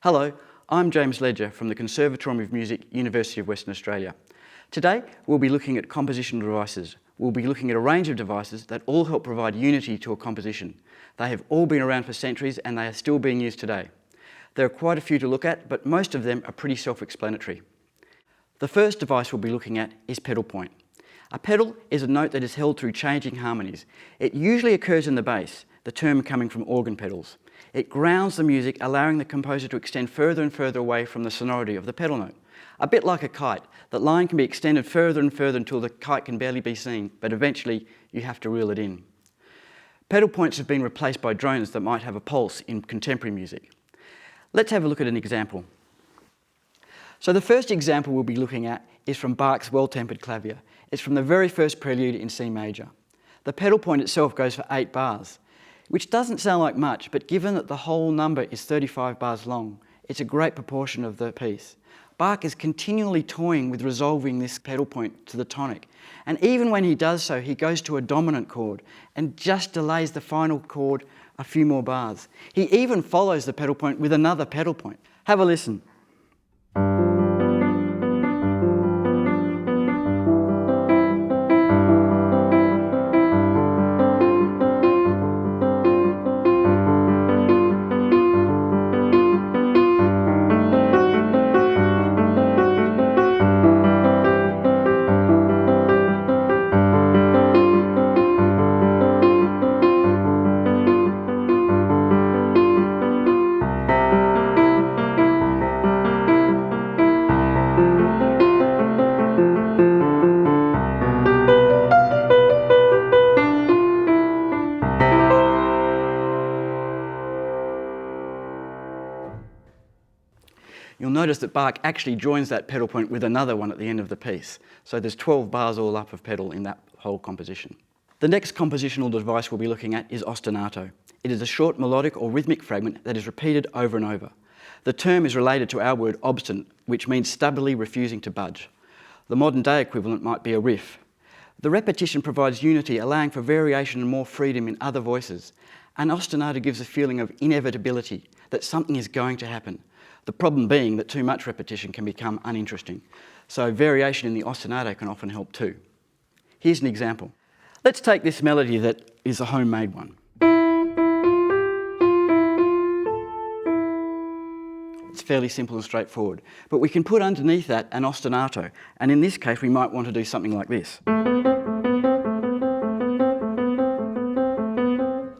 Hello, I'm James Ledger from the Conservatorium of Music, University of Western Australia. Today we'll be looking at compositional devices. We'll be looking at a range of devices that all help provide unity to a composition. They have all been around for centuries and they are still being used today. There are quite a few to look at, but most of them are pretty self-explanatory. The first device we'll be looking at is pedal point. A pedal is a note that is held through changing harmonies. It usually occurs in the bass, the term coming from organ pedals. It grounds the music, allowing the composer to extend further and further away from the sonority of the pedal note. A bit like a kite, that line can be extended further and further until the kite can barely be seen, but eventually you have to reel it in. Pedal points have been replaced by drones that might have a pulse in contemporary music. Let's have a look at an example. So the first example we'll be looking at is from Bach's Well-Tempered Clavier. It's from the very first prelude in C major. The pedal point itself goes for 8 bars, which doesn't sound like much, but given that the whole number is 35 bars long, it's a great proportion of the piece. Bach is continually toying with resolving this pedal point to the tonic, and even when he does so, he goes to a dominant chord and just delays the final chord a few more bars. He even follows the pedal point with another pedal point. Have a listen. You'll notice that Bach actually joins that pedal point with another one at the end of the piece. So there's 12 bars all up of pedal in that whole composition. The next compositional device we'll be looking at is ostinato. It is a short melodic or rhythmic fragment that is repeated over and over. The term is related to our word obstinate, which means stubbornly refusing to budge. The modern day equivalent might be a riff. The repetition provides unity, allowing for variation and more freedom in other voices. And ostinato gives a feeling of inevitability, that something is going to happen. The problem being that too much repetition can become uninteresting. So variation in the ostinato can often help too. Here's an example. Let's take this melody that is a homemade one. It's fairly simple and straightforward, but we can put underneath that an ostinato, and in this case we might want to do something like this.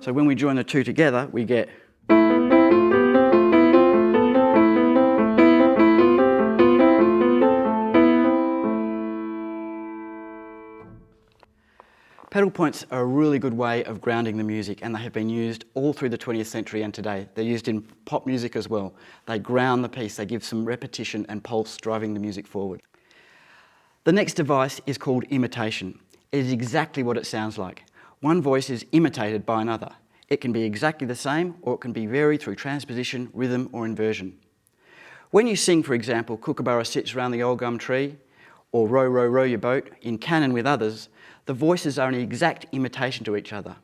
So when we join the two together, we get pedal points are a really good way of grounding the music, and they have been used all through the 20th century and today. They're used in pop music as well. They ground the piece, they give some repetition and pulse driving the music forward. The next device is called imitation. It is exactly what it sounds like. One voice is imitated by another. It can be exactly the same, or it can be varied through transposition, rhythm or inversion. When you sing, for example, Kookaburra Sits Round the Old Gum Tree, or Row, Row, Row Your Boat, in canon with others, the voices are an exact imitation to each other.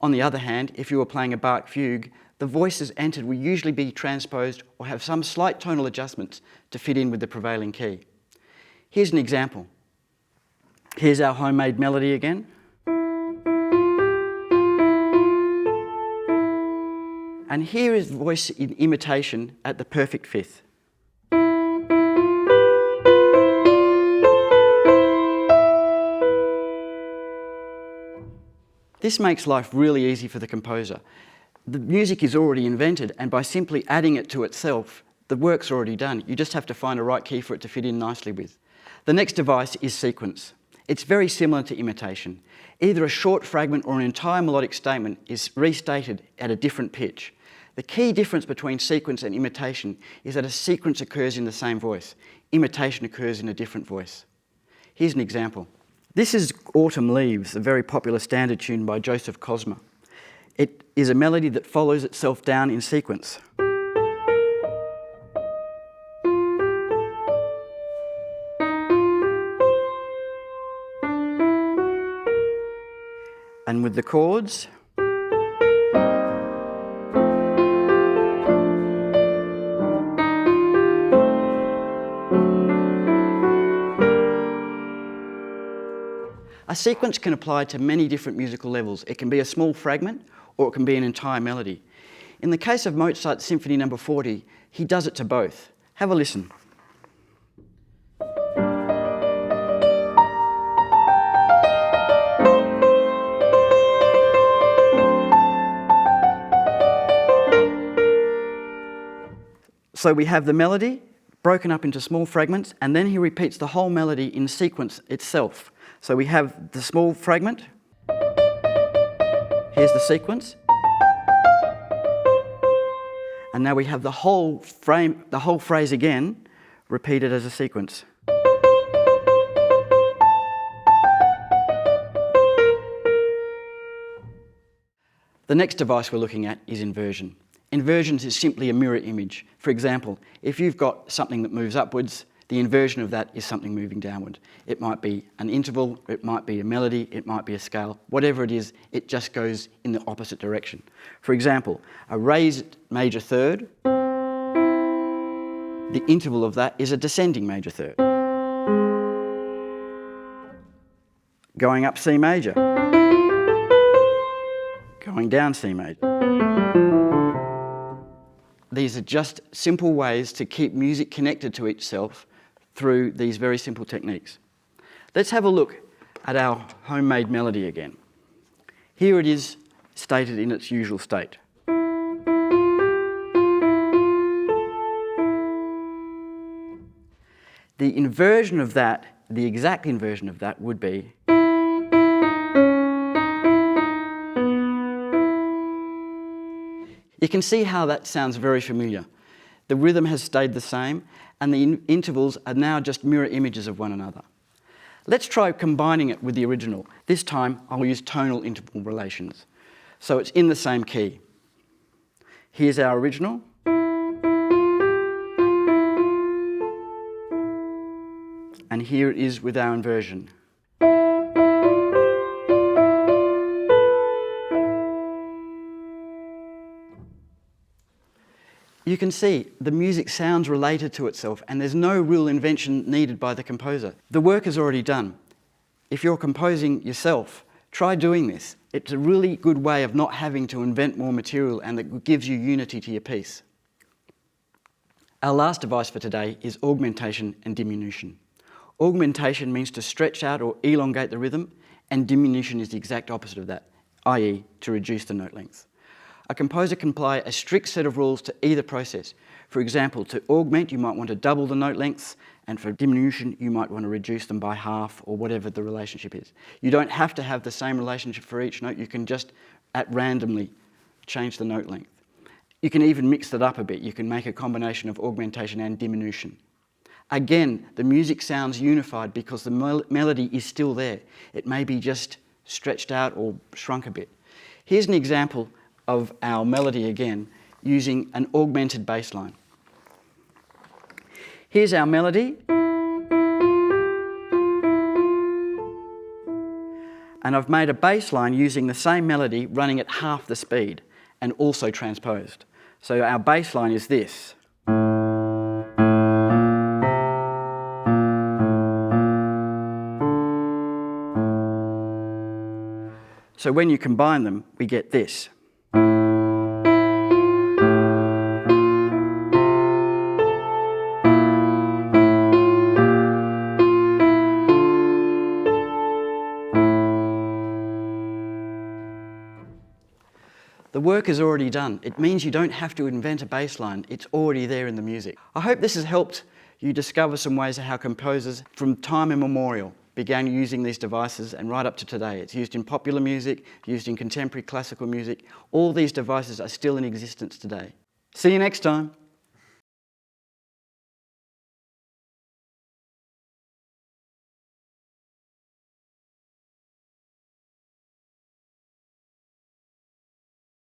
On the other hand, if you were playing a Bach fugue, the voices entered will usually be transposed or have some slight tonal adjustments to fit in with the prevailing key. Here's an example. Here's our homemade melody again. And here is voice in imitation at the perfect fifth. This makes life really easy for the composer. The music is already invented, and by simply adding it to itself, the work's already done. You just have to find a right key for it to fit in nicely with. The next device is sequence. It's very similar to imitation. Either a short fragment or an entire melodic statement is restated at a different pitch. The key difference between sequence and imitation is that a sequence occurs in the same voice. Imitation occurs in a different voice. Here's an example. This is Autumn Leaves, a very popular standard tune by Joseph Cosma. It is a melody that follows itself down in sequence. And with the chords, A sequence can apply to many different musical levels. It can be a small fragment or it can be an entire melody. In the case of Mozart's Symphony No. 40, he does it to both. Have a listen. So we have the melody broken up into small fragments, and then he repeats the whole melody in sequence itself. So we have the small fragment. Here's the sequence. And now we have the whole phrase again, repeated as a sequence. The next device we're looking at is inversion. Inversions is simply a mirror image. For example, if you've got something that moves upwards, the inversion of that is something moving downward. It might be an interval, it might be a melody, it might be a scale. Whatever it is, it just goes in the opposite direction. For example, a raised major third, the interval of that is a descending major third. Going up C major, going down C major. These are just simple ways to keep music connected to itself through these very simple techniques. Let's have a look at our homemade melody again. Here it is stated in its usual state. The inversion of that, the exact inversion of that would be you can see how that sounds very familiar. The rhythm has stayed the same, and the intervals are now just mirror images of one another. Let's try combining it with the original. This time I'll use tonal interval relations. So it's in the same key. Here's our original. And here it is with our inversion. You can see the music sounds related to itself, and there's no real invention needed by the composer. The work is already done. If you're composing yourself, try doing this. It's a really good way of not having to invent more material, and it gives you unity to your piece. Our last device for today is augmentation and diminution. Augmentation means to stretch out or elongate the rhythm, and diminution is the exact opposite of that, i.e. to reduce the note length. A composer can apply a strict set of rules to either process. For example, to augment, you might want to double the note lengths, and for diminution, you might want to reduce them by half, or whatever the relationship is. You don't have to have the same relationship for each note. You can just, at randomly, change the note length. You can even mix it up a bit. You can make a combination of augmentation and diminution. Again, the music sounds unified because the melody is still there. It may be just stretched out or shrunk a bit. Here's an example of our melody again, using an augmented bass line. Here's our melody. And I've made a bass line using the same melody running at half the speed and also transposed. So our bass line is this. So when you combine them, we get this. The work is already done. It means you don't have to invent a bass line. It's already there in the music. I hope this has helped you discover some ways of how composers from time immemorial began using these devices, and right up to today. It's used in popular music, used in contemporary classical music. All these devices are still in existence today. See you next time.